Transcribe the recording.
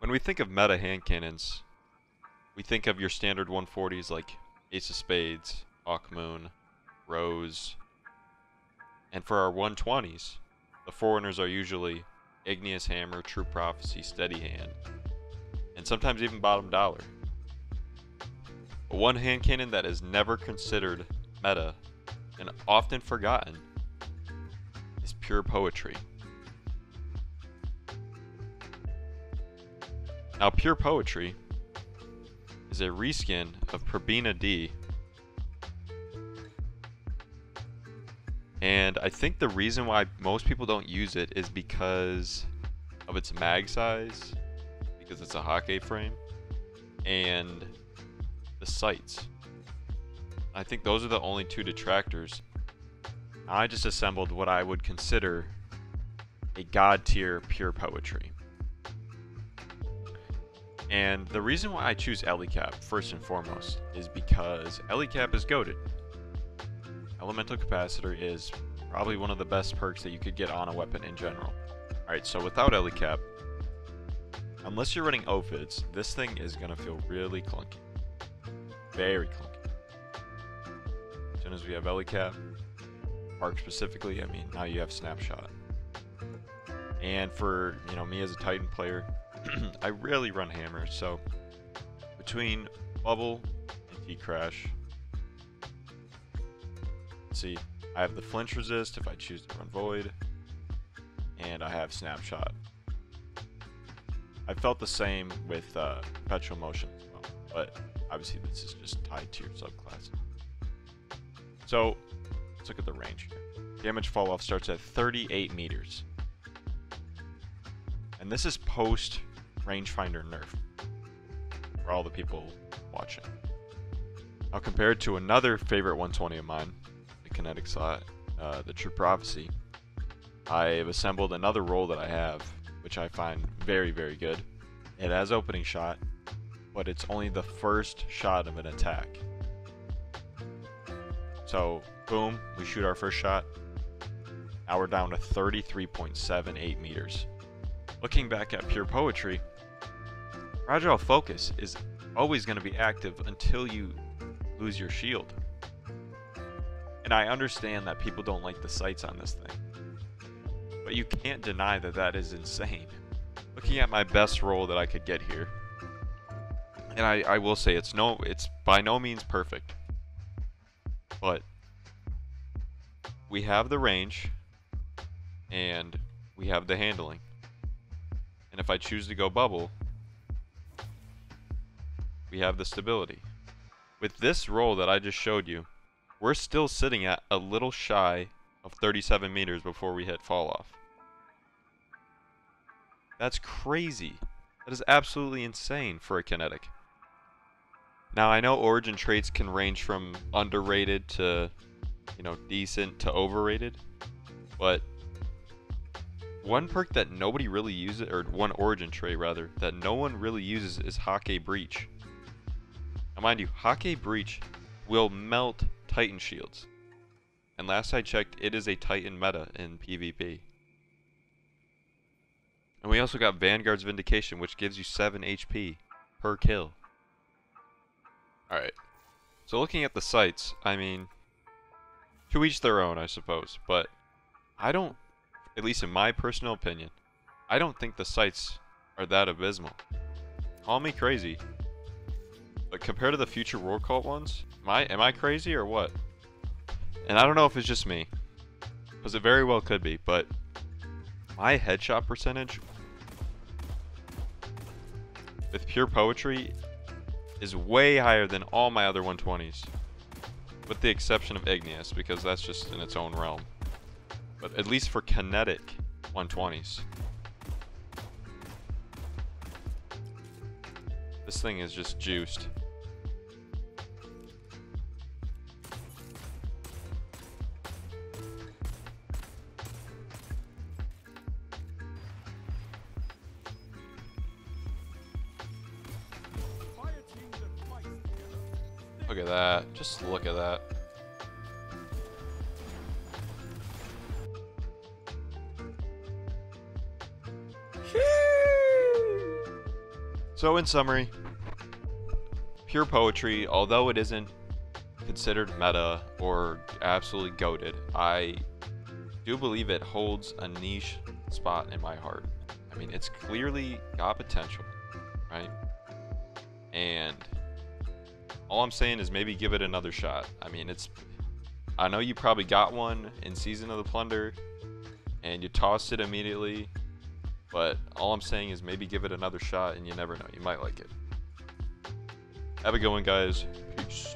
When we think of meta hand cannons, we think of your standard 140s like Ace of Spades, Hawk Moon, Rose, and for our 120s, the forerunners are usually Igneous Hammer, True Prophecy, Steady Hand, and sometimes even Bottom Dollar. But one hand cannon that is never considered meta and often forgotten is Pure Poetry. Now, Pure Poetry is a reskin of Probina D, and I think the reason why most people don't use it is because of its mag size, because it's a Hake frame, and the sights. I think those are the only two detractors. I just assembled what I would consider a god tier Pure Poetry. And the reason why I choose Ellicap first and foremost is because Ellicap is goated. Elemental Capacitor is probably one of the best perks that you could get on a weapon in general. Alright, so without Ellicap, unless you're running Ophids, this thing is going to feel really clunky. Very clunky. As soon as we have Ellicap, Arc specifically, I mean, now you have Snapshot. And for, me as a Titan player, I rarely run Hammer, so between Bubble and T-Crash, see, I have the flinch resist if I choose to run Void, and I have Snapshot. I felt the same with Perpetual Motion as well, but obviously this is just tied to your subclass. So, let's look at the range here. Damage fall off starts at 38 meters. And this is post rangefinder nerf for all the people watching. Now compared to another favorite 120 of mine, the kinetic slot, the True Prophecy, I've assembled another roll that I have, which I find very, very good. It has opening shot, but it's only the first shot of an attack. So, boom, we shoot our first shot. Now we're down to 33.78 meters. Looking back at Pure Poetry, Fragile Focus is always going to be active until you lose your shield. And I understand that people don't like the sights on this thing, but you can't deny that that is insane. Looking at my best roll that I could get here, and I will say it's by no means perfect, but we have the range and we have the handling. And if I choose to go Bubble, we have the stability. With this roll that I just showed you, we're still sitting at a little shy of 37 meters before we hit fall off. That's crazy. That is absolutely insane for a kinetic. Now I know origin traits can range from underrated to, decent to overrated, but one perk that nobody really uses, or one origin trait rather, that no one really uses is Hake Breach. Now mind you, Hake Breach will melt Titan shields. And last I checked, it is a Titan meta in PvP. And we also got Vanguard's Vindication, which gives you 7 HP per kill. Alright, so looking at the sights, I mean, to each their own, I suppose, but I don't, at least in my personal opinion, I don't think the sights are that abysmal. Call me crazy, but compared to the future War Cult ones, am I crazy or what? And I don't know if it's just me, because it very well could be, but my headshot percentage with Pure Poetry is way higher than all my other 120s, with the exception of Igneous, because that's just in its own realm. But at least for kinetic 120s, this thing is just juiced. Look at that. Just look at that. So in summary, Pure Poetry, although it isn't considered meta or absolutely goated, I do believe it holds a niche spot in my heart. I mean, it's clearly got potential, right? And all I'm saying is maybe give it another shot. I mean, I know you probably got one in Season of the Plunder and you tossed it immediately, but all I'm saying is maybe give it another shot, and you never know, you might like it. Have a good one, guys. Peace.